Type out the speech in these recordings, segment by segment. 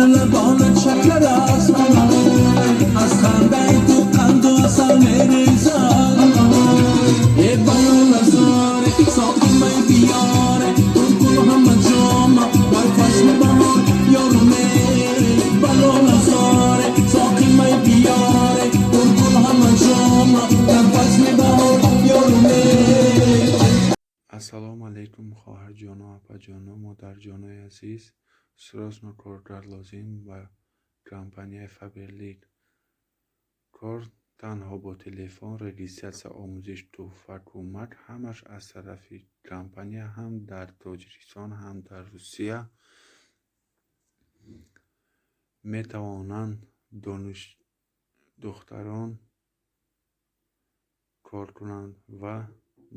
لبانت شکر است از خنده تو قند و اصل میریزد ای بلو نزاره ساقی می بیاره اون گل همه جاما در فصل بهار یارو میره بلو نزاره ساقی می بیاره اون گل همه جاما در فصل بهار یارو میره. Assalomu alaykum xoharjon و opajon و مادرجانای عزیز. срочно кордар лозим ба компанияи Faberlic. кор танҳо бо телефон, регистратсия, омӯзиш, тӯҳфа, кӯмак ҳамаш аз тарафи компания ҳам дар Тоҷикистон, ҳам дар Русия метавонанд духтарон кор кунанд ва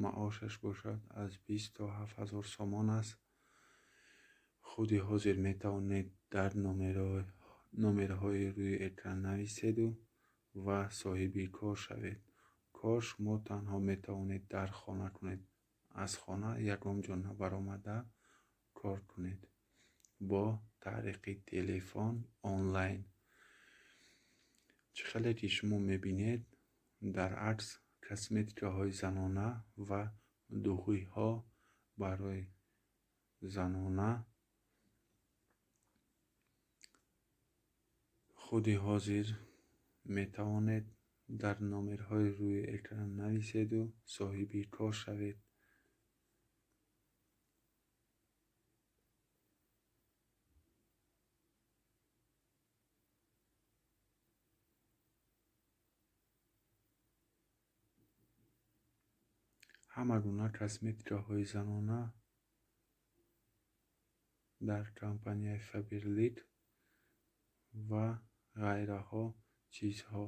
маошаш бошад аз 20 то 7000 сомон аст. худи ҳозир метавонед дар номерҳои рӯи экран нависеду ва соҳиби кор шавед. кор шумо танҳо метавонед дар хона кунед, аз хона ягон ҷо баромада кор кунед бо тариқи телефон онлайн. чӣ хеле ки шумо мебинед дар акс косметикаҳои занона ва духӯйҳо барои занона худи ҳозир метавонед дар номерҳои рӯи экран нависеду соҳиби кор шавед. ҳама гуна косметикаҳои занона дар компанияи Faberlic ва ғайраҳо чизҳо